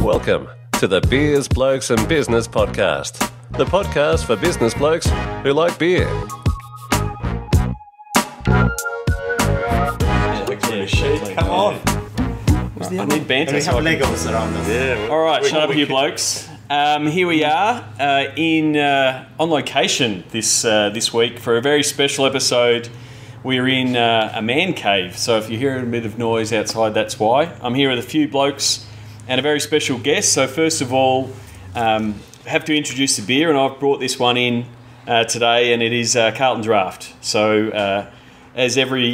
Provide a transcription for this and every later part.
Welcome to the Beers, Blokes and Business podcast, the podcast for business blokes who like beer. Come on. I need banter. We have Legos around us. Yeah. All right, shut up, you blokes. Here we are on location this week for a very special episode. We're in a man cave, so if you hear a bit of noise outside, that's why. I'm here with a few blokes and a very special guest. So first of all, have to introduce the beer, and I've brought this one in today, and it is Carlton Draft. So as every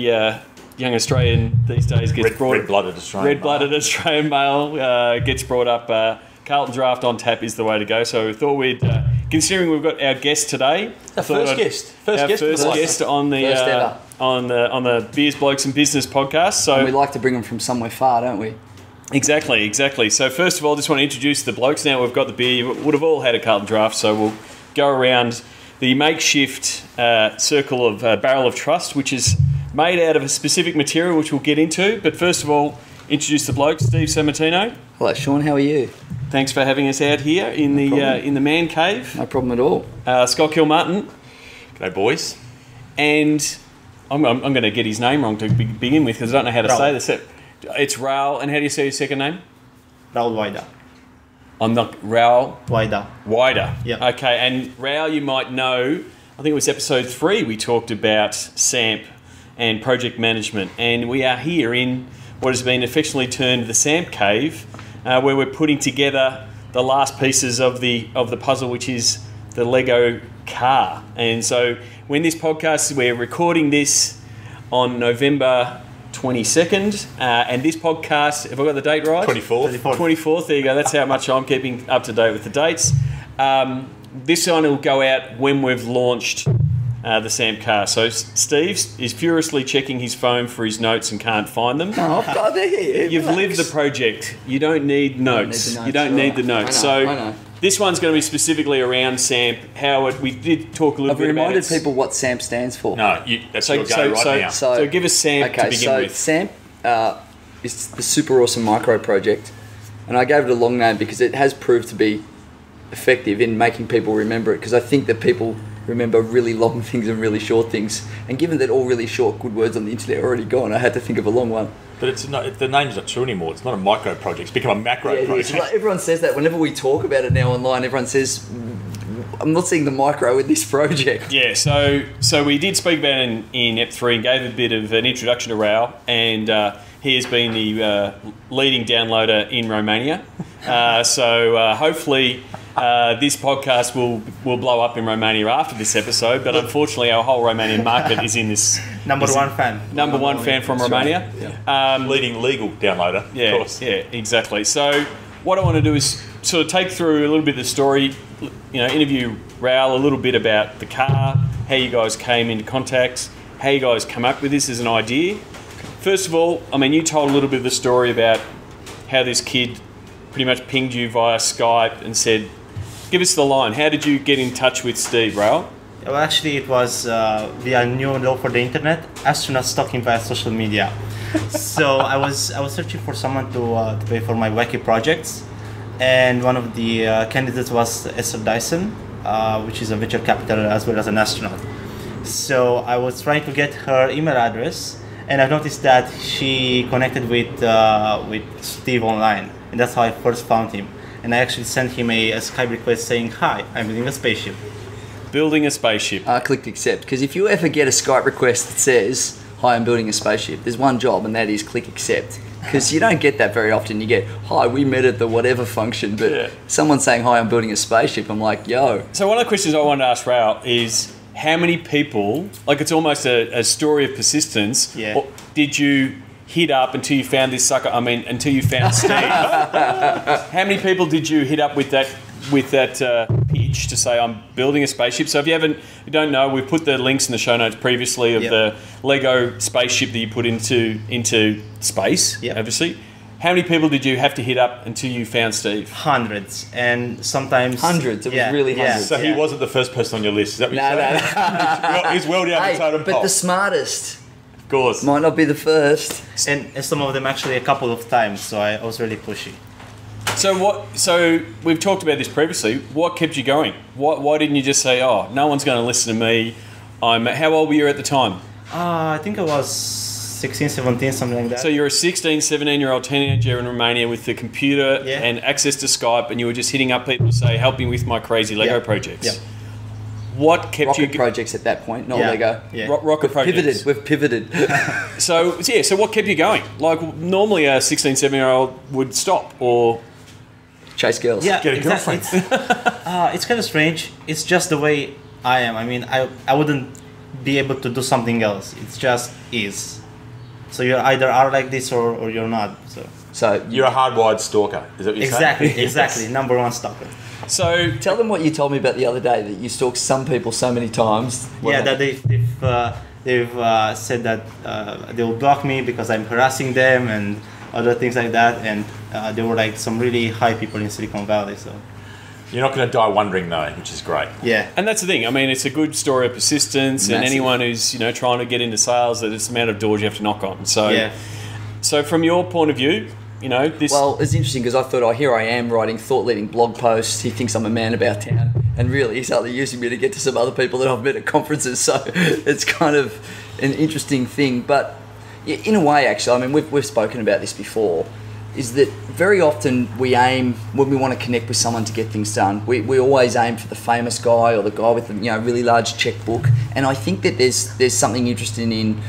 young Australian these days gets red-blooded Australian male gets brought up, Carlton Draft on tap is the way to go. So we thought we'd, considering we've got our guest today, First guest on the Beers, Blokes and Business podcast. So and we like to bring them from somewhere far, don't we? Exactly. So first of all, I just want to introduce the blokes. Now we've got the beer. You would have all had a Carlton Draft, so we'll go around the makeshift circle of Barrel of Trust, which is made out of a specific material, which we'll get into. But first of all, introduce the blokes. Steve Sammartino. Hello, Sean. How are you? Thanks for having us out here in the man cave. No problem at all. Scott Kilmartin. G'day, boys. And I'm going to get his name wrong to begin with because I don't know how to say this. It's Raul. And how do you say his second name? Raul Oaida. I'm not Raul. Oaida. Yeah. Okay. And Raul, you might know. I think it was episode 3. We talked about samp and project management, and we are here in what has been affectionately termed the samp cave, where we're putting together the last pieces of the puzzle, which is the Lego car. And so when this podcast, we're recording this on November 22nd, and this podcast, have I got the date right? 24th, there you go. That's how much I'm keeping up to date with the dates. This one will go out when we've launched the samp car. So Steve is furiously checking his phone for his notes and can't find them. Oh, they're here. You've lived the project. You don't need notes. You don't need the notes. I know. This one's going to be specifically around samp. We did talk a little bit about it. I've reminded people what samp stands for. No, that's your go right now. So give us samp to begin with. Samp is the super awesome micro project, and I gave it a long name because it has proved to be effective in making people remember it, because I think that people remember really long things and really short things, and given that all really short good words on the internet are already gone, I had to think of a long one. But the name's not true anymore. It's not a micro project. It's become a macro project. Like everyone says that whenever we talk about it now online. Everyone says, I'm not seeing the micro in this project. Yeah, so we did speak about it in Ep 3 and gave a bit of an introduction to Raul, and he has been the leading downloader in Romania. So hopefully this podcast will blow up in Romania after this episode, but unfortunately our whole Romanian market is in this... Number one fan from Romania. Right. Yeah. Leading legal downloader, of course. Yeah, exactly. So what I want to do is sort of take through a little bit of the story, interview Raul a little bit about the car, how you guys came into contact, how you guys come up with this as an idea. First of all, you told a little bit of the story about how this kid pretty much pinged you via Skype and said, give us the line. How did you get in touch with Steve, Raul? Well, actually, it was via new law for the internet, astronauts talking via social media. So I was searching for someone to pay for my wacky projects, and one of the candidates was Esther Dyson, which is a venture capital as well as an astronaut. So I was trying to get her email address, and I noticed that she connected with Steve online, and that's how I first found him. And I actually sent him a Skype request saying, "Hi, I'm building a spaceship." Building a spaceship. I clicked accept, because if you ever get a Skype request that says, "Hi, I'm building a spaceship," there's one job, and that is click accept. Because you don't get that very often. You get, "Hi, we met at the whatever function," but someone saying, "Hi, I'm building a spaceship," I'm like, yo. So one of the questions I wanted to ask Raul is, how many people, like it's almost a story of persistence, did you hit up until you found this sucker? Until you found Steve. How many people did you hit up with that pitch to say, I'm building a spaceship? So if you don't know, we've put the links in the show notes previously of the Lego spaceship that you put into space, obviously. How many people did you have to hit up until you found Steve? Hundreds, and sometimes... Hundreds, it was really hundreds. So he wasn't the first person on your list, is that what you're saying? No. He's well down the totem pole. But the smartest Of course. Might not be the first. And some of them actually a couple of times, so I was really pushy. So we've talked about this previously. What kept you going? Why didn't you just say, "Oh, no one's going to listen to me"? How old were you at the time? I think I was 16, 17, something like that. So you're a 16, 17-year-old teenager in Romania with the computer and access to Skype, and you were just hitting up people to say, "Help me with my crazy Lego projects." Yeah. What kept Rocket you? projects at that point, not Lego. Yeah. Rocket projects. We've pivoted. So what kept you going? Like normally a 16, 17-year-old would stop or Chase girls. Yeah, get a exactly. girlfriend. It's kind of strange. It's just the way I am. I mean, I wouldn't be able to do something else. It just is. So you either are like this or you're not. So You're a hardwired stalker. Is that what you're saying? Exactly. Number one stalker. So tell them what you told me about the other day, that you stalked some people so many times. That they've said that they will block me because I'm harassing them and other things like that. And they were like some really high people in Silicon Valley. So You're not going to die wondering though, which is great. yeah. And that's the thing. I mean, it's a good story of persistence, and Massive. anyone who's trying to get into sales, that it's the amount of doors you have to knock on. So, Yeah. so from your point of view, this. Well, it's interesting because I thought, here I am writing thought-leading blog posts. He thinks I'm a man about town, and really he's only using me to get to some other people that I've met at conferences. So it's kind of an interesting thing. But yeah, in a way, actually, I mean, we've spoken about this before. Is that very often we aim, when we want to connect with someone to get things done, we always aim for the famous guy or the guy with the really large checkbook. And I think that there's something interesting in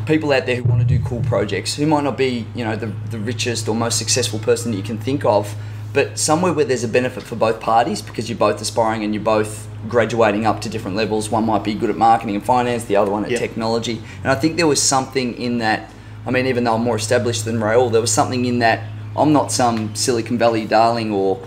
people out there who want to do cool projects, who might not be the richest or most successful person that you can think of, but somewhere where there's a benefit for both parties because you're both aspiring and you're both graduating up to different levels. One might be good at marketing and finance, the other one at technology. And I think there was something in that. I mean, even though I'm more established than Raul, there was something in that I'm not some Silicon Valley darling or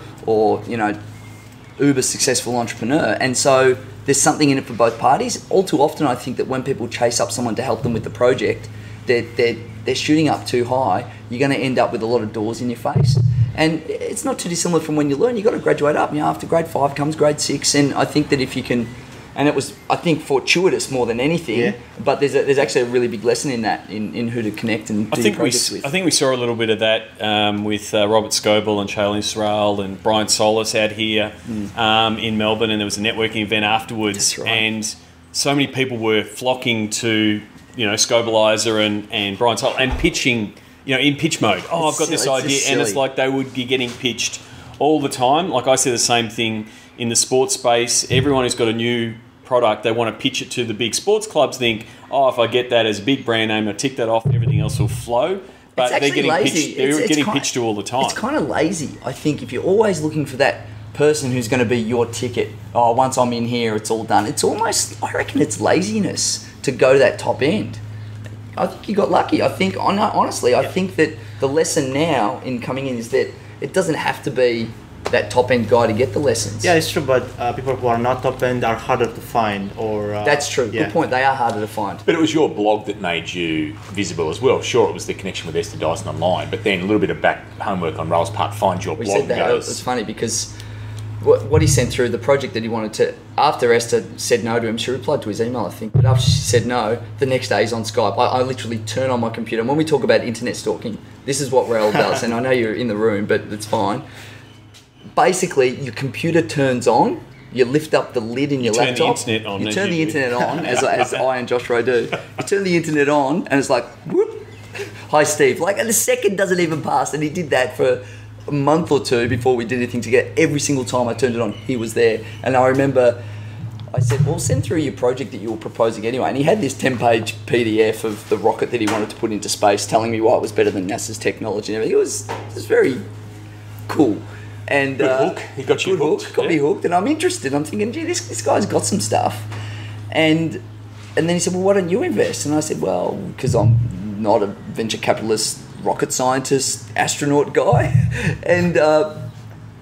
uber successful entrepreneur. And so there's something in it for both parties. All too often, I think that when people chase up someone to help them with the project, they're shooting up too high. You're going to end up with a lot of doors in your face. And it's not too dissimilar from when you learn. You've got to graduate up. After grade 5 comes grade 6. And I think that if you can... And it was, I think, fortuitous more than anything. But there's actually a really big lesson in that, in who to connect and do projects with. I think we saw a little bit of that with Robert Scoble and Shailene Israel and Brian Solis out here in Melbourne, and there was a networking event afterwards. That's right. And so many people were flocking to Scobleizer and Brian Solis and pitching, in pitch mode. Oh, I've got this idea, and it's like they would be getting pitched all the time. Like I see the same thing in the sports space. Everyone who's got a new product, they want to pitch it to the big sports clubs, think, if I get that as a big brand name, I tick that off, everything else will flow. But they're getting pitched. They're getting pitched to all the time. It's kind of lazy. I think if you're always looking for that person who's going to be your ticket, once I'm in here, it's all done. It's almost, I reckon, it's laziness to go to that top end. I think you got lucky. I think, honestly, I think that the lesson now in coming in is that it doesn't have to be that top end guy to get the lessons. Yeah, it's true, but people who are not top end are harder to find. That's true. Good point. They are harder to find. But it was your blog that made you visible as well. Sure, it was the connection with Esther Dyson online, but then a little bit of back homework on Raul's part. Find your We blog. said that. It was funny because what he sent through, the project that he wanted to, after Esther said no to him, she replied to his email, I think, but after she said no, the next day he's on Skype. I literally turn on my computer, and when we talk about internet stalking, this is what Raul does, and I know you're in the room, but it's fine. Basically, your computer turns on, you lift up the lid in your laptop. You turn the internet on. You turn the internet on, as I and Josh Rowe do. You turn the internet on, and it's like, whoop, hi Steve. Like, and the second doesn't even pass, and he did that for a month or two before we did anything together. Every single time I turned it on, he was there. And I remember I said, well, send through your project that you were proposing anyway. And he had this 10-page PDF of the rocket that he wanted to put into space, telling me why it was better than NASA's technology and everything. It was very cool. And good hook. He got you hooked. Got me hooked, and I'm interested. I'm thinking, gee, this guy's got some stuff. And then he said, well, why don't you invest? And I said, well, because I'm not a venture capitalist, rocket scientist, astronaut guy. And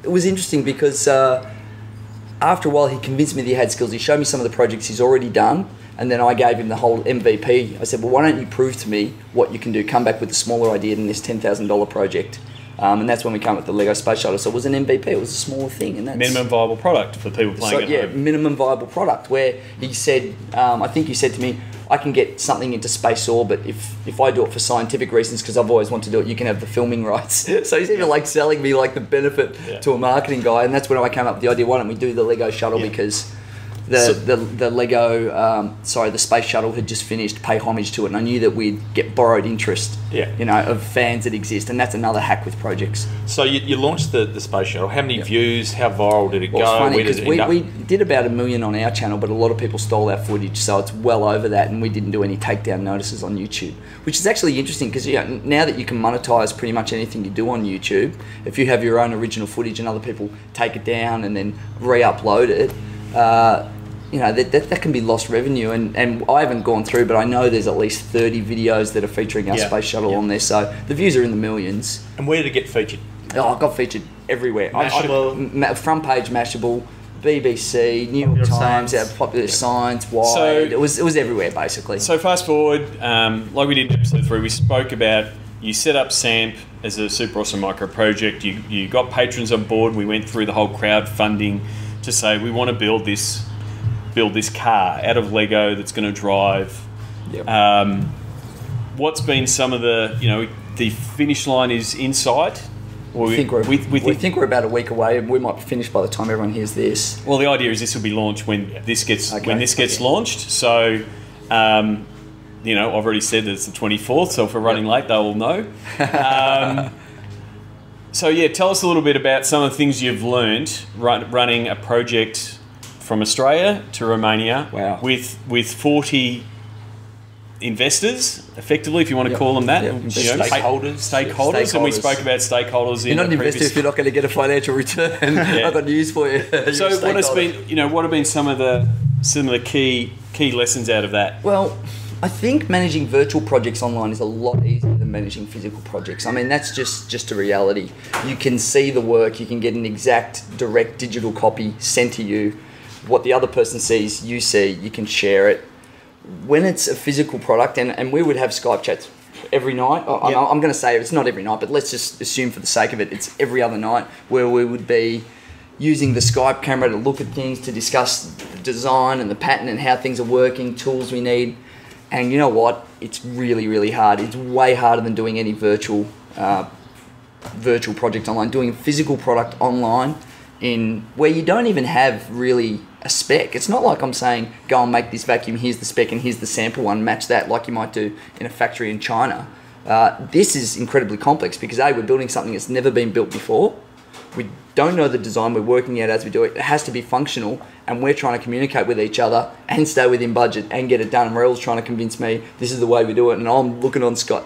it was interesting because after a while, he convinced me that he had skills. He showed me some of the projects he's already done. And then I gave him the whole MVP. I said, well, why don't you prove to me what you can do? Come back with a smaller idea than this $10,000 project. And that's when we came up with the Lego Space Shuttle. So it was an MVP. It was a smaller thing. And that's minimum viable product for people playing at home. Minimum viable product. Where he said, I think he said to me, I can get something into space orbit if I do it for scientific reasons, because I've always wanted to do it. You can have the filming rights. So he's even like selling me like the benefit to a marketing guy, and that's when I came up with the idea. Why don't we do the Lego shuttle? Because the Lego, the space shuttle had just finished, pay homage to it, and I knew that we'd get borrowed interest, of fans that exist, and that's another hack with projects. So you launched the space shuttle. How many views? How viral did it go? It's funny, Where did it end up? we did about 1 million on our channel, but a lot of people stole our footage, so it's well over that, and we didn't do any takedown notices on YouTube, which is actually interesting because now that you can monetize pretty much anything you do on YouTube, if you have your own original footage and other people take it down and then re-upload it, that can be lost revenue, and I haven't gone through, but I know there's at least 30 videos that are featuring our space shuttle on there, so the views are in the millions. And where did it get featured? Oh, I got featured everywhere. Mashable. Front page Mashable, BBC, New York Times, Popular Science, Wired. So, it was everywhere basically. So fast forward, like we did in episode 3, we spoke about you set up SAMP as a super awesome micro project. You got patrons on board. We went through the whole crowdfunding to say we want to build this car out of Lego that's going to drive. Yep. What's been some of the finish line is in sight? We think we're about a week away, and we might be finished by the time everyone hears this. Well, the idea is this will be launched when this gets launched. So, I've already said that it's the 24th. So if we're running late, they will know. Tell us a little bit about some of the things you've learned running a project from Australia to Romania. Wow. with 40 investors, effectively, if you want to call them that. Stakeholders, and we spoke about stakeholders. You're not an investor if you're not going to get a financial return. I've got news for you. So what have been some of the key lessons out of that? Well, I think managing virtual projects online is a lot easier than managing physical projects. I mean, that's just a reality. You can see the work, you can get an exact direct digital copy sent to you. What the other person sees, you see, you can share it. When it's a physical product, and we would have Skype chats every night. I'm going to say it's not every night, but let's just assume for the sake of it, it's every other night, where we would be using the Skype camera to look at things, to discuss the design and the pattern and how things are working, tools we need. And you know what? It's really, really hard. It's way harder than doing any virtual project online. Doing a physical product online where you don't even have really a spec. It's not like I'm saying, go and make this vacuum, here's the spec and here's the sample one, match that like you might do in a factory in China. This is incredibly complex because we're building something that's never been built before. We don't know the design, we're working out as we do it. It has to be functional, and we're trying to communicate with each other and stay within budget and get it done. And Raul's trying to convince me this is the way we do it, and I'm looking on Scott.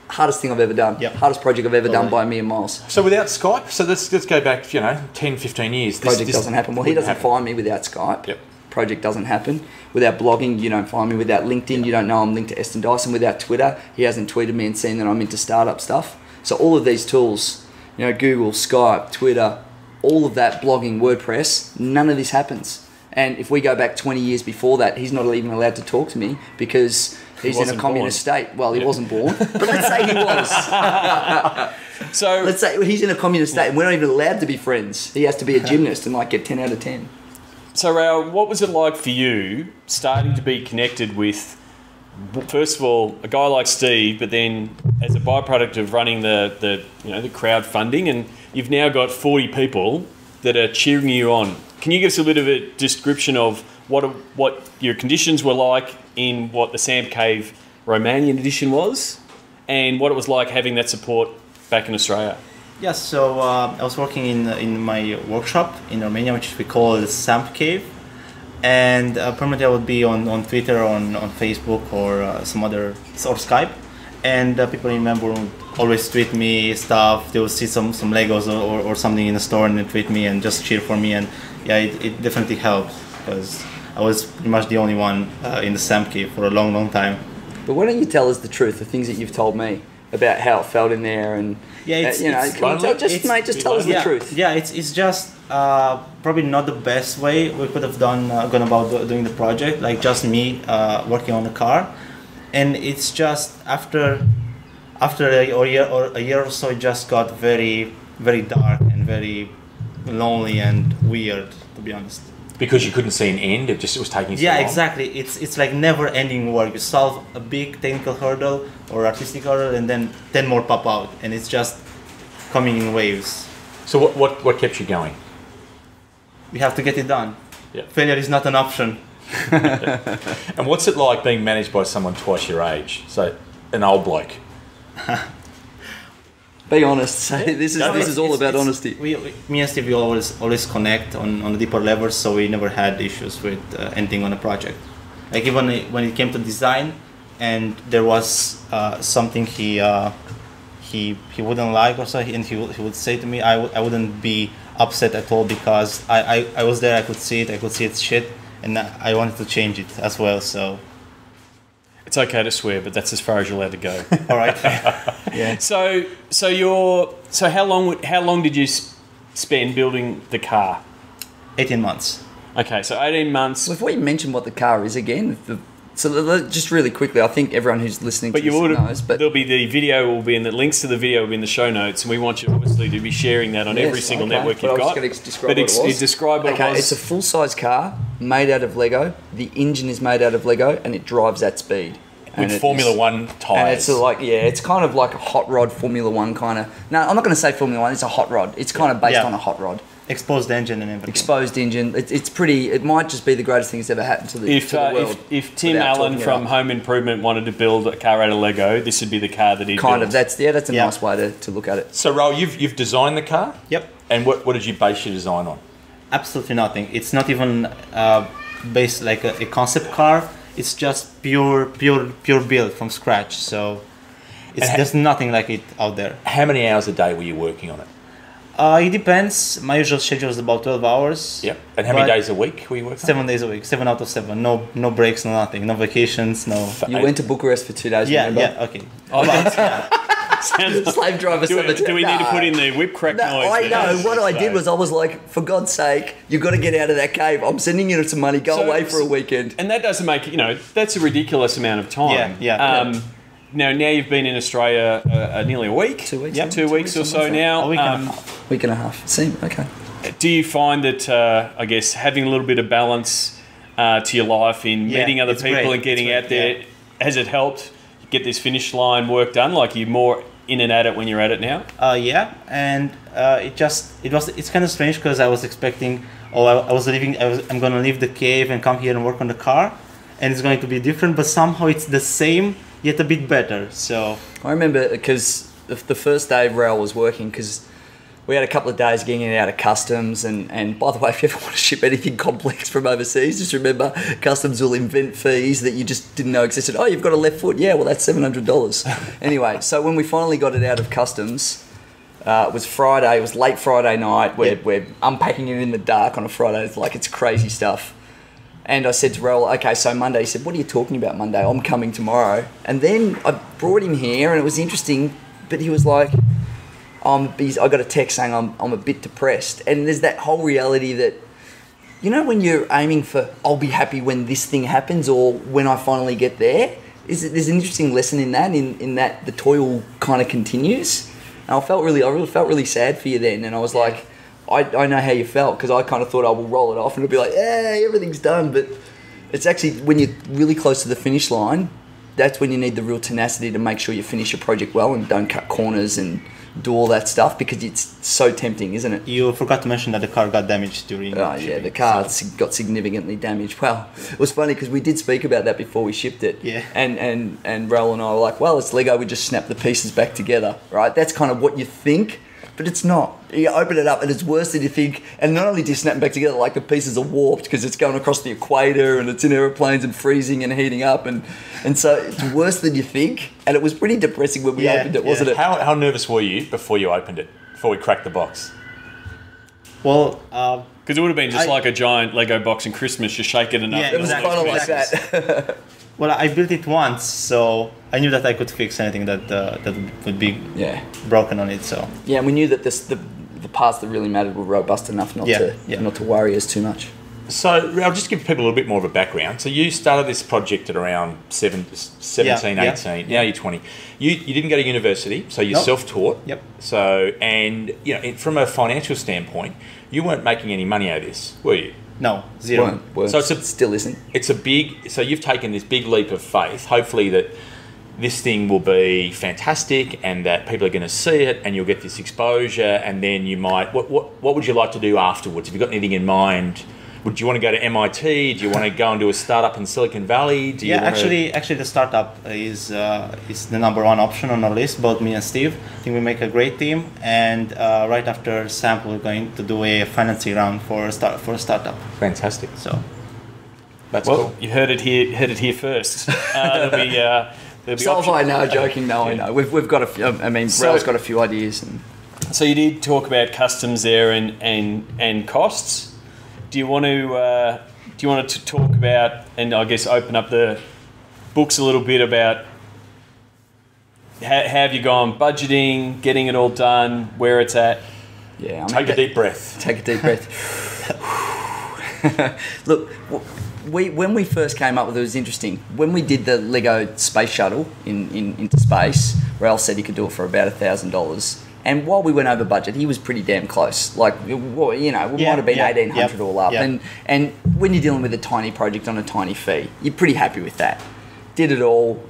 Hardest thing I've ever done. Yep. Hardest project I've ever done by a million miles. So without Skype, so let's go back 10, 15 years. Project doesn't happen. Well, he doesn't find me without Skype. Yep. Project doesn't happen. Without blogging, you don't find me. Without LinkedIn, you don't know I'm linked to Eston Dyson. Without Twitter, he hasn't tweeted me and seen that I'm into startup stuff. So all of these tools, Google, Skype, Twitter, all of that, blogging, WordPress, none of this happens. And if we go back 20 years before that, he's not even allowed to talk to me because he's in a communist state. Well, he wasn't born, but let's say he was. So let's say he's in a communist state and we're not even allowed to be friends. He has to be a gymnast and get 10 out of 10. So Raul, what was it like for you starting to be connected with, first of all, a guy like Steve, but then as a byproduct of running the crowdfunding, and you've now got 40 people that are cheering you on. Can you give us a bit of a description of what your conditions were like in what the Samp Cave Romanian edition was, and what it was like having that support back in Australia? Yes, so I was working in my workshop in Romania, which we call the Samp Cave, and permanently I would be on Twitter, on Facebook, or some other, or Skype, and people remember would always tweet me stuff. They would see some Legos or something in the store and they tweet me and just cheer for me, and it definitely helped because I was pretty much the only one in the Samp Cave for a long, long time. But why don't you tell us the truth, the things that you've told me about how it felt in there, and tell us the truth. Yeah, it's just probably not the best way we could have gone about doing the project, like just me working on the car, and it's just after a year or so, it just got very, very dark and very lonely and weird, to be honest. Because you couldn't see an end, it was taking so Yeah, long? exactly. It's like never-ending work. You solve a big technical hurdle or artistic hurdle, and then 10 more pop out, and it's just coming in waves. So what kept you going? We have to get it done. Yeah. Failure is not an option. And what's it like being managed by someone twice your age? So, an old bloke. Be honest. Say this is all about honesty. Me and Steve, we always connect on a deeper level, so we never had issues with anything on a project. Like even when it came to design, and there was something he wouldn't like or so, and he would say to me, I wouldn't be upset at all because I was there, I could see it's shit, and I wanted to change it as well. So It's okay to swear, but that's as far as you're allowed to go. all right. Yeah. So how long did you spend building the car? 18 months. Okay, so 18 months. Before you mention what the car is again, just really quickly, I think everyone who's listening But to this knows. But there'll be the video will be in the links to the video will be in the show notes, and we want you obviously to be sharing that on Yes, every single okay. network But I you've was got. gonna describe what it was. Describe what okay, it was. it's a full-size car made out of Lego. The engine is made out of Lego, and it drives at speed. With Formula One tyres. And it's it's kind of like a hot rod Formula One kind of. No, I'm not going to say Formula One. It's a hot rod. It's kind of based Yeah. on a hot rod. Exposed engine and everything. Exposed engine. It's pretty. It might just be the greatest thing that's ever happened to the world. If Tim without Allen talking from about- Home Improvement wanted to build a car out of Lego, this would be the car that he'd Kind build. of. That's a Yeah. nice way to look at it. So, Raul, you've designed the car? Yep. And what did you base your design on? Absolutely nothing. It's not even based like a concept car. It's just pure build from scratch. So there's nothing like it out there. How many hours a day were you working on it? It depends. My usual schedule is about 12 hours. Yep. And how many But days a week were you working 7 days a week, 7 out of 7. No breaks, no nothing, no vacations, no. You went to Bucharest for 2 days. Yeah, remember? yeah, okay. Sounds- Slave driver. do we need to put in the whip crack No, noise? I there? know. What I did was I was like, for God's sake, you've got to get out of that cave. I'm sending you some money. Go So- away for a weekend. And that doesn't make, that's a ridiculous amount of time. Yeah. Now you've been in Australia nearly a week. 2 weeks. Yep. 2 weeks or so now. A week and a half. Week and a half. See, okay. Do you find that, I guess, having a little bit of balance to your life in Yeah, meeting other it's people great. and getting It's out great, there, has it helped get this finish line work done? Like you're more in and at it when you're at it now? Yeah, and it's kind of strange because I was expecting, I'm gonna leave the cave and come here and work on the car, and it's going to be different, but somehow it's the same yet a bit better. So I remember because the first day Raul was working, because we had a couple of days getting it out of customs, and by the way, if you ever want to ship anything complex from overseas, just remember customs will invent fees that you just didn't know existed. Oh, you've got a left foot. Yeah, well, that's $700. Anyway, so when we finally got it out of customs, it was Friday. It was late Friday night. We're unpacking it in the dark on a Friday. It's crazy stuff. And I said to Raul, okay, so Monday. He said, what are you talking about Monday? I'm coming tomorrow. And then I brought him here, and it was interesting, but he was like, I got a text saying I'm a bit depressed. And there's that whole reality that, when you're aiming for, I'll be happy when this thing happens or when I finally get there, there's an interesting lesson in that, in that the toil kind of continues. And I felt really sad for you then. And I was like, I know how you felt, because I kind of thought I will roll it off and it'll be like, yeah, everything's done. But it's actually when you're really close to the finish line, that's when you need the real tenacity to make sure you finish your project well and don't cut corners and do all that stuff, because it's so tempting, isn't it? you forgot to mention that the car got damaged during. Oh yeah, shipping, the car so- got significantly damaged. Well, it was funny because we did speak about that before we shipped it. Yeah. And Raul and I were like, well, it's Lego. We just snap the pieces back together, right? That's kind of what you think, but it's not. You open it up and it's worse than you think. And not only do you snap them back together, like the pieces are warped because it's going across the equator and it's in aeroplanes and freezing and heating up, and so it's worse than you think. And it was pretty depressing when we Yeah, opened it, yeah. wasn't it? How nervous were you before you opened it? Before we cracked the box? Well, Because it would have been just I- like a giant Lego box in Christmas. You shake it enough. Yeah, It was exactly. kind of like that. well, I built it once, so I knew that I could fix anything that would be Yeah. broken on it. So Yeah, and we knew that the parts that really mattered were robust enough not to worry us too much. So, I'll just give people a little bit more of a background. So, you started this project at around 17, Yeah, 18. Now you're 20. You didn't go to university, so you're Nope. self-taught. Yep. So, and from a financial standpoint, you weren't making any money out of this, were you? No, zero. Weren't. So Still isn't. It's a big. So you've taken this big leap of faith. Hopefully that this thing will be fantastic, and that people are going to see it, and you'll get this exposure, and then you might. What would you like to do afterwards? Have you got anything in mind? Would you want to go to MIT? Do you want to go and do a startup in Silicon Valley? Actually, the startup is the number one option on our list. Both me and Steve, I think we make a great team. And right after Samp, we're going to do a financing round for a startup. Fantastic. So that's well, cool. You heard it here first. There'll be So options. I know, joking. No, I know. We've got a few. I mean, Raul's got a few ideas. So you did talk about customs there and costs. Do you want to talk about, and I guess open up the books a little bit about how have you gone budgeting, getting it all done, where it's at? Yeah, Take a deep breath. Take a deep breath. Look, when we first came up with it, was interesting. When we did the Lego space shuttle into space, Raul said he could do it for about $1,000. And while we went over budget, he was pretty damn close. Like, we might have been 1,800 all up. Yep. And when you're dealing with a tiny project on a tiny fee, you're pretty happy with that. Did it all,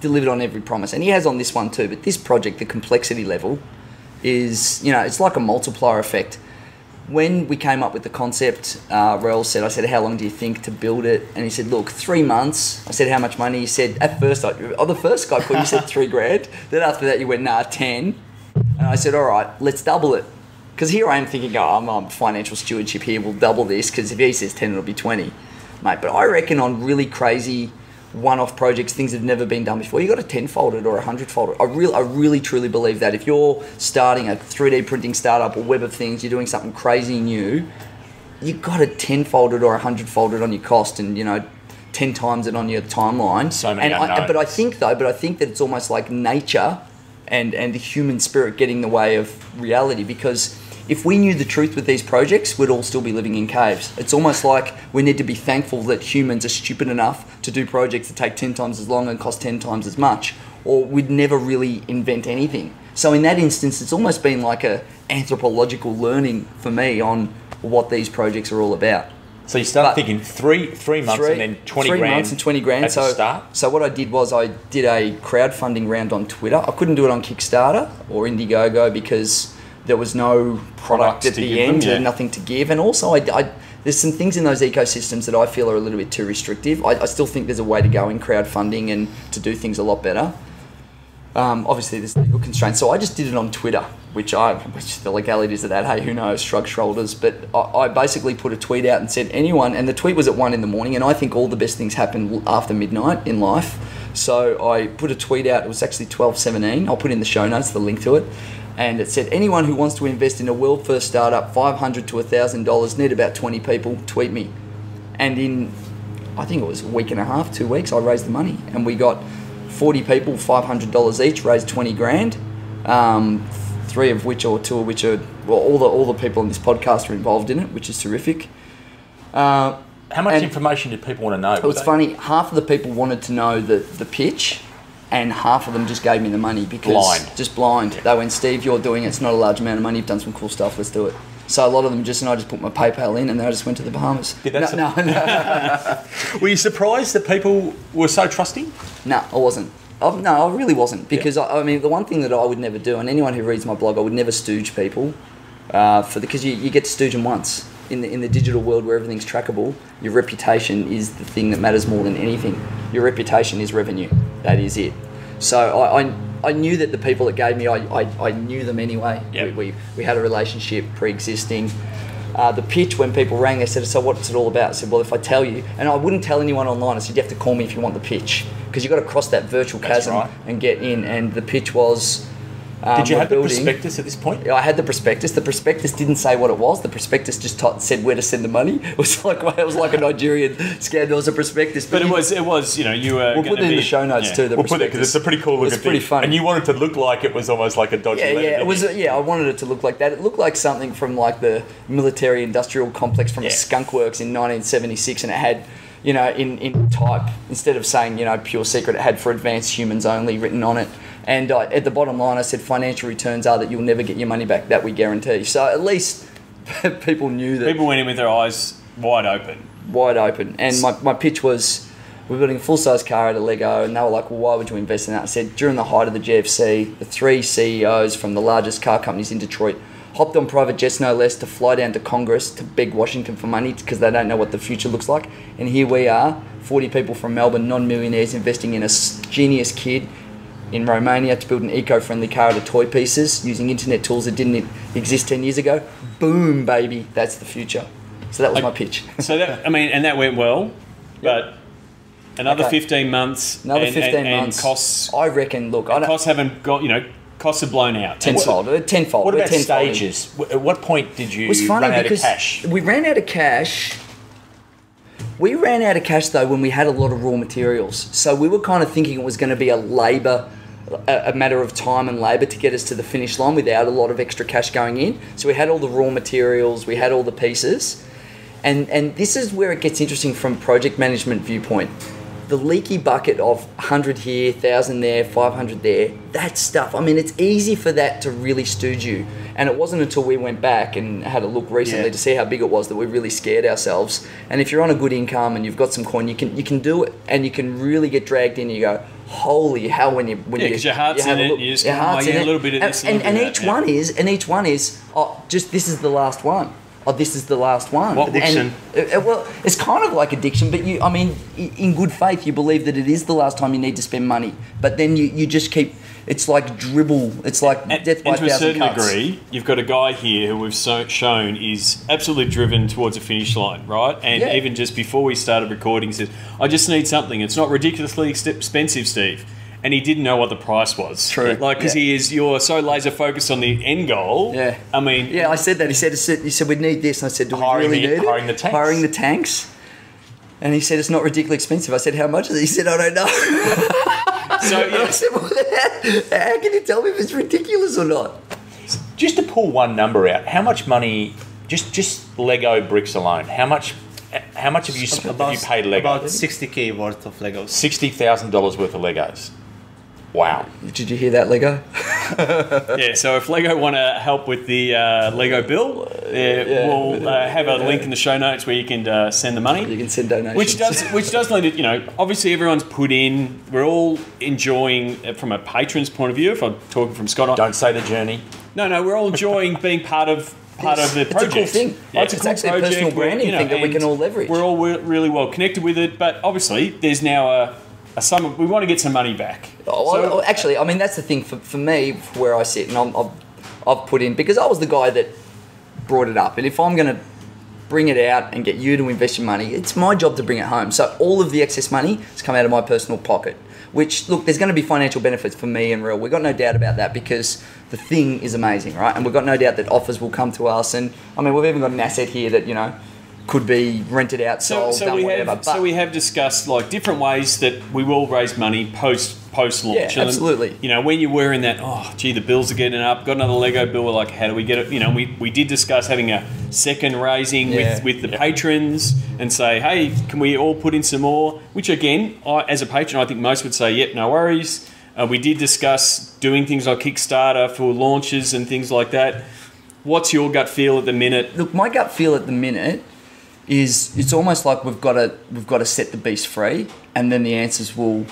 delivered on every promise. And he has on this one too. But this project, the complexity level is, it's like a multiplier effect. When we came up with the concept, Raul said, I said, how long do you think to build it? And he said, look, 3 months. I said, how much money? He said, at first, the first guy called, you said $3,000. Then after that, you went, nah, 10. And I said, all right, let's double it. Because here I am thinking, I'm financial stewardship here, we'll double this, because if he says 10, it'll be 20. Mate, but I reckon on really crazy one-off projects, things that have never been done before, you got to 10-fold it or 100-fold it. I really, truly believe that. If you're starting a 3D printing startup or web of things, you're doing something crazy new, you got to 10-fold it or 100-fold it on your cost and, 10 times it on your timeline. So many unknowns. But I think that it's almost like nature and the human spirit getting in the way of reality, because if we knew the truth with these projects, we'd all still be living in caves. It's almost like we need to be thankful that humans are stupid enough to do projects that take 10 times as long and cost 10 times as much, or we'd never really invent anything. So in that instance, it's almost been like a anthropological learning for me on what these projects are all about. So you started thinking three months and then 20 grand. 3 months and 20 grand. At the start? So what I did was I did a crowdfunding round on Twitter. I couldn't do it on Kickstarter or Indiegogo because there was no product at the end, and nothing to give. And also, there's some things in those ecosystems that I feel are a little bit too restrictive. I still think there's a way to go in crowdfunding and to do things a lot better. Obviously, there's legal constraints. So I just did it on Twitter, which the legalities of that, hey, who knows, shrug shoulders. But I basically put a tweet out and said, anyone, and the tweet was at 1 a.m, and I think all the best things happen after midnight in life. So I put a tweet out, it was actually 12:17. I'll put in the show notes the link to it. And it said, anyone who wants to invest in a world first startup, $500 to $1,000, need about 20 people, tweet me. And in, I think it was a week and a half, 2 weeks, I raised the money. And we got 40 people, $500 each, raised 20 grand. 3 of which, or 2 of which are, well, all the people on this podcast are involved in it, which is terrific. How much information did people want to know? It was funny, half of the people wanted to know the pitch, and half of them just gave me the money because just blind. Yeah. They went, Steve, you're doing it. It's not a large amount of money. You've done some cool stuff. Let's do it. So a lot of them and I just put my PayPal in, and then I just went to the Bahamas. No. Were you surprised that people were so trusting? No, I wasn't. I really wasn't, because I mean, the one thing that I would never do, and anyone who reads my blog, I would never stooge people because you get to stooge them once. In the digital world where everything's trackable, your reputation is the thing that matters more than anything. Your reputation is revenue. That is it. So I knew that the people that gave me, I knew them anyway. Yep. We had a relationship pre-existing. The pitch, when people rang, they said, so what's it all about? I said, well, if I tell you, and I wouldn't tell anyone online, I said, you have to call me if you want the pitch, because you've got to cross that virtual chasm and get in. And the pitch was... Did you have the prospectus at this point? I had the prospectus. The prospectus didn't say what it was. The prospectus just said where to send the money. It was like a Nigerian scam. There was a prospectus, but it was you were. We'll put it in the show notes too. We'll put it because it's a pretty cool looking thing. It's pretty funny. And you wanted to look like it was almost like a dodgy letter. Yeah, it was. I wanted it to look like that. It looked like something from like the military-industrial complex from a skunk works in 1976, and it had, in type, instead of saying pure secret, it had for advanced humans only written on it. And at the bottom line, I said, financial returns are that you'll never get your money back. That we guarantee. So at least people knew that. People went in with their eyes wide open. Wide open. And my pitch was, we're building a full-size car at a Lego, and they were like, well, why would you invest in that? I said, during the height of the GFC, the 3 CEOs from the largest car companies in Detroit hopped on private jets, no less, to fly down to Congress to beg Washington for money because they don't know what the future looks like. And here we are, 40 people from Melbourne, non-millionaires, investing in a genius kid in Romania to build an eco-friendly car out of toy pieces using internet tools that didn't exist 10 years ago. Boom, baby. That's the future. So that was my pitch. So that, I mean, and that went well, but another 15 months. Another 15 and months. Costs. I reckon, look, I don't... Costs haven't got, costs are blown out. Tenfold. What about stages? At what point did you run out of cash? We ran out of cash. We ran out of cash, though, when we had a lot of raw materials. So we were kind of thinking it was going to be a matter of time and labour to get us to the finish line without a lot of extra cash going in. So we had all the raw materials, we had all the pieces. And this is where it gets interesting from project management viewpoint. The leaky bucket of 100 here, 1,000 there, 500 there, that stuff. I mean, it's easy for that to really stooge you. And it wasn't until we went back and had a look recently to see how big it was that we really scared ourselves. And if you're on a good income and you've got some coin, you can do it, and you can really get dragged in. And you go, holy hell! When you because your heart's in it, you just go, a little bit of this, and each one is just this is the last one. Oh, this is the last one. What addiction? Well, it's kind of like addiction, but in good faith, you believe that it is the last time you need to spend money. But then you just keep. It's like dribble. It's like death by a thousand cuts. And to a certain degree, you've got a guy here who we've shown is absolutely driven towards a finish line, right? And even just before we started recording, he says, "I just need something. It's not ridiculously expensive, Steve." And he didn't know what the price was. True. Like, because you're so laser focused on the end goal. Yeah. I mean. Yeah, I said that. He said, we need this. And I said, do we really need it? Hiring the tanks. Hiring the tanks. And he said, it's not ridiculously expensive. I said, how much is it? He said, I don't know. So, I said, well, how can you tell me if it's ridiculous or not? Just to pull one number out, how much money, just Lego bricks alone, how much have you paid Lego? About 60k worth of Legos. $60,000 worth of Legos. Wow. Did you hear that, Lego? Yeah, so if Lego want to help with the Lego bill, we'll have a link in the show notes where you can send the money. You can send donations. Which does lead to, obviously everyone's put in, we're all enjoying, from a patron's point of view, if I'm talking from Scott. Don't say the journey. No, we're all enjoying being part of the project. It's a cool thing. Yeah, it's actually a personal branding thing that we can all leverage. We're all really well connected with it, but obviously there's now we want to get some money back. Actually, I mean, that's the thing for me, where I sit, and I've put in, because I was the guy that brought it up, and if I'm going to bring it out and get you to invest your money, it's my job to bring it home. So all of the excess money has come out of my personal pocket, which, look, there's going to be financial benefits for me and Raul. We've got no doubt about that, because the thing is amazing, right? And we've got no doubt that offers will come to us, and I mean, we've even got an asset here that, could be rented out, sold, done whatever. So we have discussed different ways that we will raise money post launch. Yeah, absolutely. And, when you were in that, the bills are getting up, got another Lego bill, we're like, how do we get it? We did discuss having a second raising with the patrons and say, hey, can we all put in some more? Which again, as a patron, I think most would say, yep, no worries. We did discuss doing things like Kickstarter for launches and things like that. What's your gut feel at the minute? Look, my gut feel at the minute is it's almost like we've got to set the beast free, and then the answers will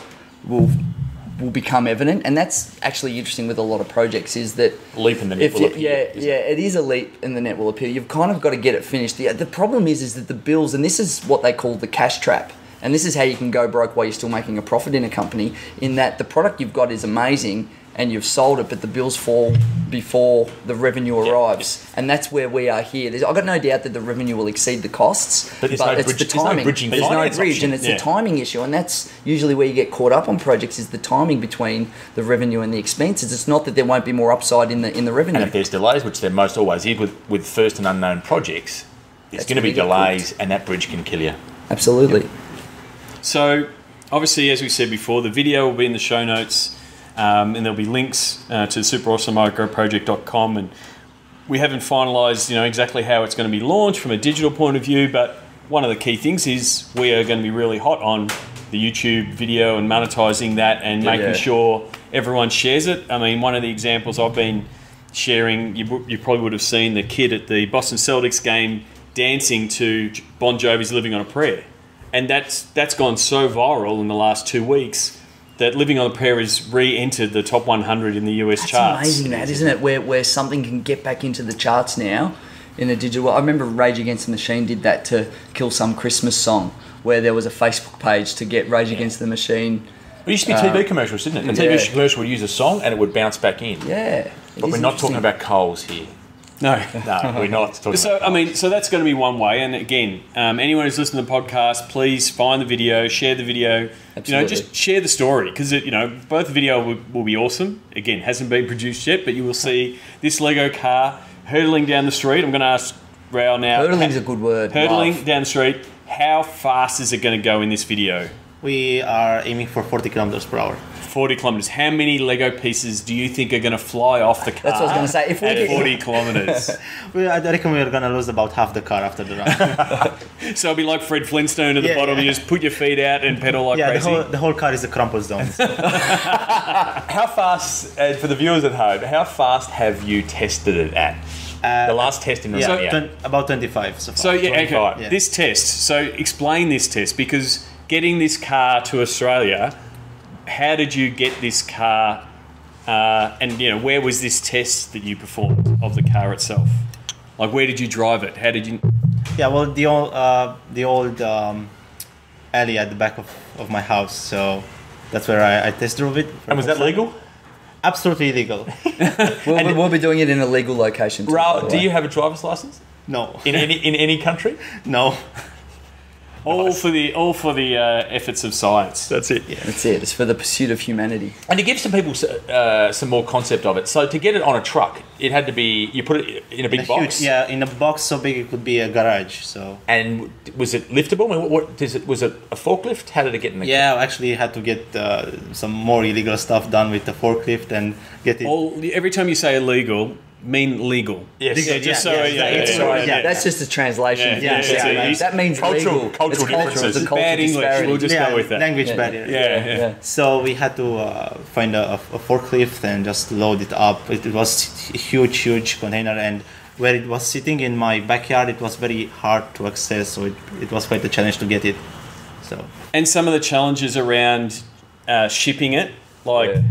become evident. And that's actually interesting with a lot of projects, is that leap in the net will appear. It is a leap in the net will appear. You've kind of got to get it finished. The problem is that the bills, and this is what they call the cash trap, and this is how you can go broke while you're still making a profit in a company, in that the product you've got is amazing and you've sold it, but the bills fall before the revenue arrives. And that's where we are here. I've got no doubt that the revenue will exceed the costs, but it's the timing. There's no bridge, and it's the timing issue, and that's usually where you get caught up on projects, is the timing between the revenue and the expenses. It's not that there won't be more upside in the revenue. And if there's delays, which there most always is with first and unknown projects, there's going to be delays, and that bridge can kill you. Absolutely. Yep. So, obviously, as we said before, the video will be in the show notes. And there'll be links to superawesomeMicroproject.com, and we haven't finalised, exactly how it's going to be launched from a digital point of view. But one of the key things is we are going to be really hot on the YouTube video and monetising that, and making sure everyone shares it. I mean, one of the examples I've been sharing, you probably would have seen the kid at the Boston Celtics game dancing to Bon Jovi's "Living on a Prayer," and that's gone so viral in the last 2 weeks that "Living on a Prayer" has re-entered the top 100 in the US charts. It's amazing, that, isn't it? Where something can get back into the charts now in a digital. I remember Rage Against the Machine did that to Kill Some Christmas Song, where there was a Facebook page to get Rage Against the Machine. It used to be TV commercials, didn't it? A TV commercial would use a song and it would bounce back in. Yeah. But we're not talking about Coles here. No, we're not talking about so that's going to be one way. And again, anyone who's listening to the podcast, please find the video, share the video. Absolutely. Just share the story because both the video will be awesome. Again, hasn't been produced yet, but you will see this Lego car hurtling down the street. I'm going to ask Raul now. Hurtling's a good word. Hurtling down the street. How fast is it going to go in this video? We are aiming for 40 kilometers per hour. 40 kilometres. How many Lego pieces do you think are going to fly off the car? That's what I was going to say. If we at get 40 kilometres. I reckon we're going to lose about half the car after the run. So it'll be like Fred Flintstone at the bottom. You just put your feet out and pedal like crazy. The whole car is a crumple zone. How fast, for the viewers at home, how fast have you tested it at? The last test in Romania. About 25 so far. So, okay, 25. this test. So explain this test because getting this car to Australia, how did you get this car and where was this test that you performed of the car itself? Like where did you drive it? How did you... Yeah, well, the old alley at the back of my house, so that's where I test drove it. And was that legal? Absolutely illegal. We'll be doing it in a legal location too, Raul, do you have a driver's license? No. In any country? No. All for the efforts of science. That's it. Yeah. That's it. It's for the pursuit of humanity. And to give some people some more concept of it, so to get it on a truck, it had to be, you put it in a big box. Huge, in a box so big it could be a garage. So. And was it liftable? I mean, was it a forklift? How did it get in the car? Yeah, actually had to get some more illegal stuff done with the forklift and get it. Every time you say illegal, mean legal. Yes. That's just a translation. Yeah. That means cultural legal. It's differences. It's a cultural Bad English. disparity. We'll just go with that. Language barrier. Yeah. So we had to find a forklift and just load it up. It was a huge container, and where it was sitting in my backyard, it was very hard to access. So it was quite a challenge to get it. So. And some of the challenges around shipping it, like. Yeah.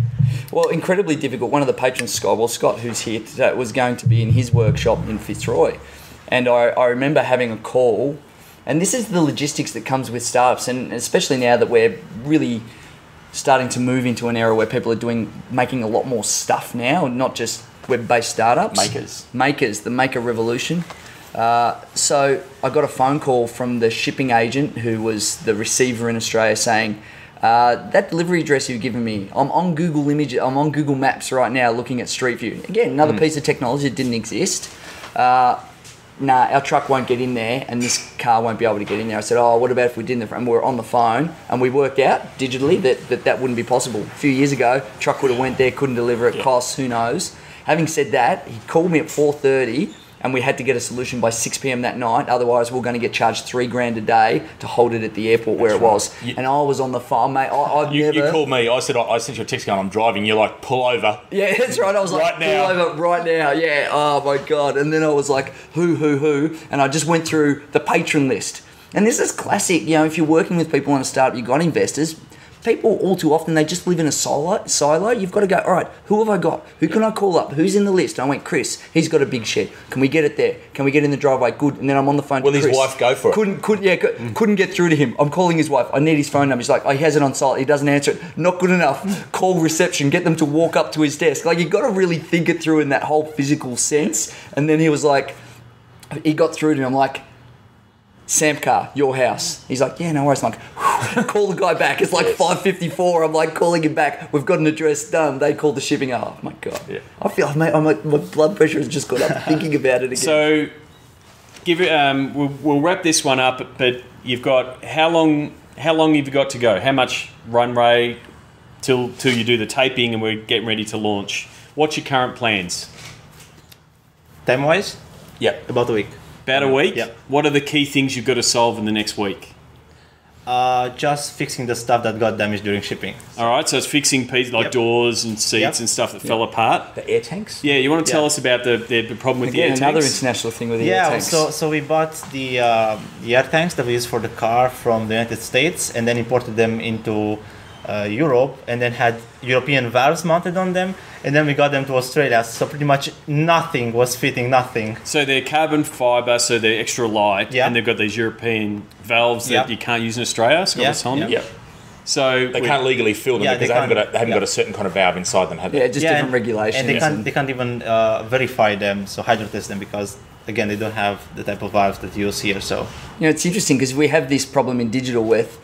Well, incredibly difficult. One of the patrons, Scott, who's here today, was going to be in his workshop in Fitzroy. And I remember having a call, and this is the logistics that comes with startups, and especially now that we're really starting to move into an era where people are making a lot more stuff now, and not just web-based startups. Makers, the maker revolution. So I got a phone call from the shipping agent who was the receiver in Australia saying, that delivery address you've given me, I'm on Google Maps right now looking at Street View. Again, another piece of technology that didn't exist. Our truck won't get in there and this car won't be able to get in there. I said, what about if we did? And we're on the phone and we worked out digitally that wouldn't be possible. A few years ago, truck would have went there, couldn't deliver it, costs, who knows. Having said that, he called me at 4:30 and we had to get a solution by 6 p.m. that night. Otherwise, we we're going to get charged $3,000 a day to hold it at the airport where it was. And I was on the phone, mate. You called me. I sent you a text going, I'm driving. You're like, pull over. Yeah, that's right. I was like, pull over right now. Yeah. Oh my God. And then I was like, who? And I just went through the patron list. And this is classic. If you're working with people on a startup, you've got investors. People all too often, they just live in a silo. You've got to go, all right, who have I got? Who can I call up? Who's in the list? And I went, Chris, he's got a big shed. Can we get it there? Can we get in the driveway? Good. And then I'm on the phone to Chris. Will his wife go for it? Couldn't get through to him. I'm calling his wife. I need his phone number. He's like, he has it on silent. He doesn't answer it. Not good enough. Call reception. Get them to walk up to his desk. Like, you've got to really think it through in that whole physical sense. And then he was like, he got through to me. I'm like, Samp car, your house. He's like, yeah, no worries. I'm like, call the guy back. It's like 5:54. I'm like calling him back. We've got an address done. They called the shipping. Oh my God. Yeah. I feel, mate, my blood pressure has just gone up thinking about it again. So, we'll wrap this one up. But you've got how long have you got to go? How much runway till you do the taping and we're getting ready to launch? What's your current plans? Time-wise? Yeah, about a week. About a week? Yep. What are the key things you've got to solve in the next week? Just fixing the stuff that got damaged during shipping. All right, so it's fixing pieces like doors and seats and stuff that fell apart. The air tanks? Yeah, you want to tell us about the problem with the air tanks? Another international thing with the air tanks. So we bought the air tanks that we use for the car from the United States and then imported them into Europe and then had European valves mounted on them, and then we got them to Australia, so pretty much nothing was fitting, nothing. So they're carbon fibre, so they're extra light, Yeah. and they've got these European valves that you can't use in Australia, so what's on them? Yeah. So They can't legally fill them because they haven't got a certain kind of valve inside them, have they? Yeah, just different regulations. And they can't even verify them, so hydrotest them, because again they don't have the type of valves that you see here. So It's interesting because we have this problem in digital with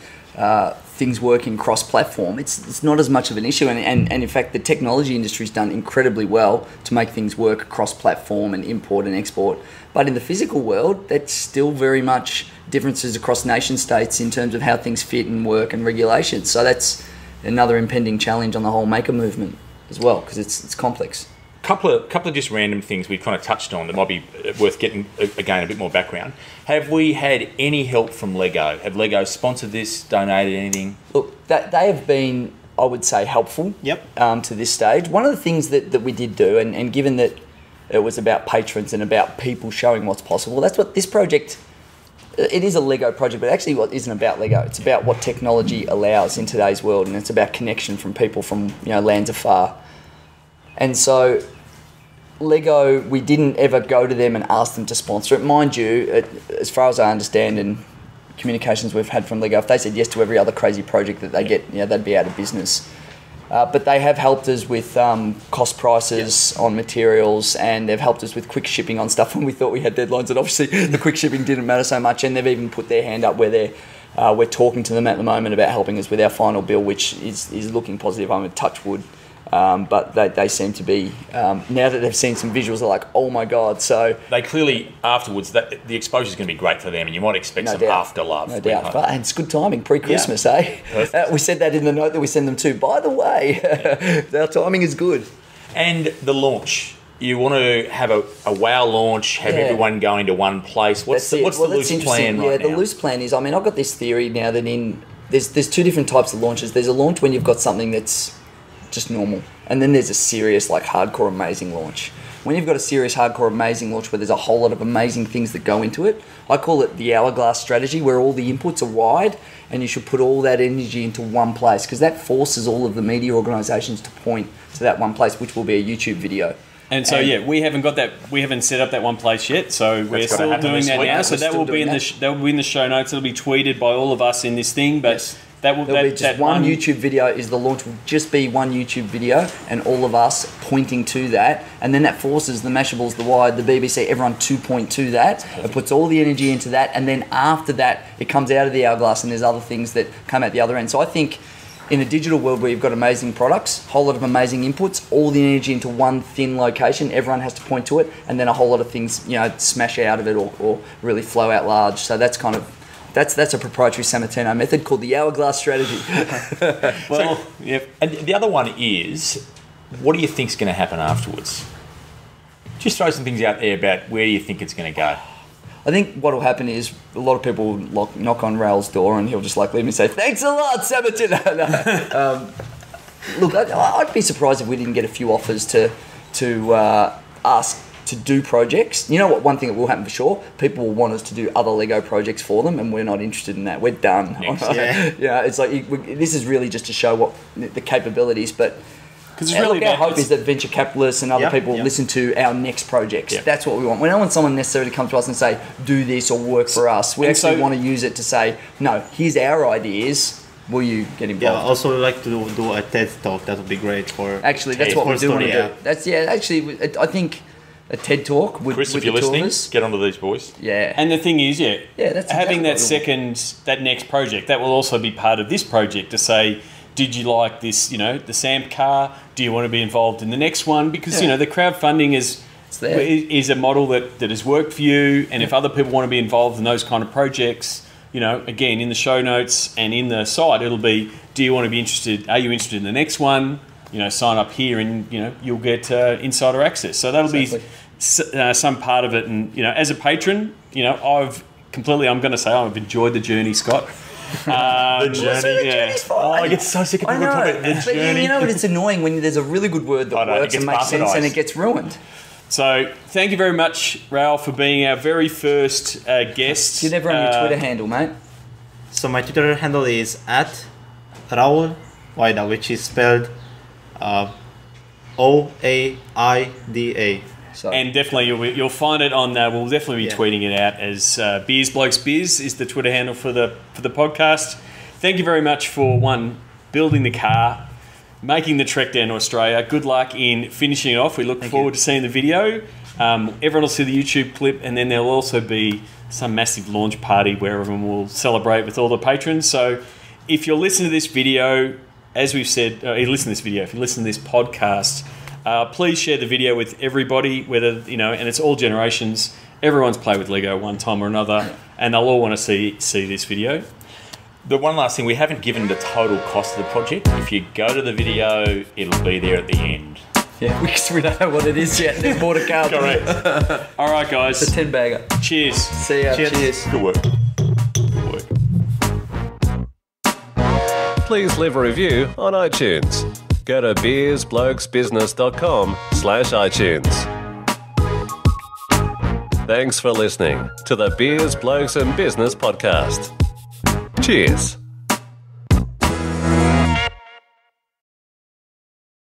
things working cross-platform. It's not as much of an issue, and in fact the technology industry's done incredibly well to make things work cross-platform and import and export. But in the physical world, that's still very much differences across nation states in terms of how things fit and work and regulations. So that's another impending challenge on the whole maker movement as well, because it's complex. Couple of just random things we've kind of touched on that might be worth getting, again, a bit more background. Have we had any help from Lego? Have Lego sponsored this, donated anything? Look, they have been, I would say, helpful to this stage. One of the things that we did do, and given that it was about patrons and about people showing what's possible, that's what this project, it is a Lego project, but actually what isn't about Lego. It's about what technology allows in today's world, and it's about connection from people from lands afar. And so Lego, we didn't ever go to them and ask them to sponsor it. Mind you, as far as I understand and communications we've had from Lego, if they said yes to every other crazy project that they get, they'd be out of business. But they have helped us with cost prices on materials, and they've helped us with quick shipping on stuff when we thought we had deadlines, and obviously the quick shipping didn't matter so much, and they've even put their hand up where we're talking to them at the moment about helping us with our final bill, which is looking positive. I'm a touch wood. But they seem to be, now that they've seen some visuals, they're like, oh my God. So they clearly, afterwards, the exposure is going to be be great for them, and you might expect some after love. No doubt. And it's good timing, pre-Christmas, eh? We said that in the note that we send them to. By the way, our timing is good. And the launch. You want to have a wow launch, have everyone going to one place. What's the loose plan right now? The loose plan is, I've got this theory now that there's two different types of launches. There's a launch when you've got something that's just normal, and then there's a serious, like, hardcore amazing launch. When you've got a serious hardcore amazing launch where there's a whole lot of amazing things that go into it, I call it the hourglass strategy, where all the inputs are wide and you should put all that energy into one place, because that forces all of the media organisations to point to that one place, which will be a YouTube video. And so we haven't got that. We haven't set up that one place yet. So we're still doing that now. So that will be in the show notes. It'll be tweeted by all of us in this thing. But there'll be just one YouTube video. Is the launch will just be one YouTube video, and all of us pointing to that, and then that forces the Mashables, the Wired, the BBC, everyone to point to that. It puts all the energy into that, and then after that, it comes out of the hourglass, and there's other things that come out the other end. So I think, in a digital world where you've got amazing products, a whole lot of amazing inputs, all the energy into one thin location, everyone has to point to it, and then a whole lot of things, smash out of it or really flow out large. So that's kind of, that's a proprietary Sammartino method called the hourglass strategy. Well, and the other one is, what do you think's going to happen afterwards? Just throw some things out there about where you think it's going to go. I think what will happen is a lot of people will knock on Raul's door, and he'll just leave me and say, "Thanks a lot, Sammartino." Look, I'd be surprised if we didn't get a few offers to ask to do projects. You know what? One thing that will happen for sure, people will want us to do other Lego projects for them, and we're not interested in that. We're done. It's like this is really just to show what the capabilities, but. Because really our hope is that venture capitalists and other people listen to our next projects. Yep. That's what we want. We don't want someone necessarily to come to us and say, do this or work for us. We actually want to use it to say, no, here's our ideas. Will you get involved? Yeah, also we like to do a TED Talk. That would be great for... Actually, that's what we do want to do. I think a TED Talk with Chris, if you're listening, get onto these boys. Yeah. And the thing is, that's having that next project, that will also be part of this project to say, did you like this, the SAMP car? Do you want to be involved in the next one? Because, the crowdfunding is a model that has worked for you. And if other people want to be involved in those kind of projects, again, in the show notes and in the site, it'll be, do you want to be interested? Are you interested in the next one? Sign up here and, you'll get insider access. So that'll be some part of it. And, as a patron, I'm going to say I've enjoyed the journey, Scott. The journey. Yeah. Oh, I get so sick of people talking about the but journey. you know what? It's annoying when there's a really good word that works and makes sense, and it gets ruined. So, thank you very much, Raul, for being our very first guest. You never on your Twitter handle, mate. So my Twitter handle is at Raul Oaida, which is spelled Oaida. So. And definitely, you'll find it on. We'll definitely be tweeting it out as Beers Blokes Biz is the Twitter handle for the podcast. Thank you very much for building the car, making the trek down to Australia. Good luck in finishing it off. We look forward to seeing the video. Everyone will see the YouTube clip, and then there'll also be some massive launch party where everyone will celebrate with all the patrons. So, if you're listening to this video, as we've said, if you listen to this podcast. Please share the video with everybody, whether, and it's all generations. Everyone's played with Lego one time or another, and they'll all want to see this video. The one last thing, we haven't given the total cost of the project. If you go to the video, it'll be there at the end. Yeah, because we don't know what it is yet. There's more to come. Correct. All right, guys. It's a 10-bagger. Cheers. See ya. Cheers. Good work. Please leave a review on iTunes. Go to beersblokesbusiness.com/iTunes. Thanks for listening to the Beers, Blokes and Business podcast. Cheers.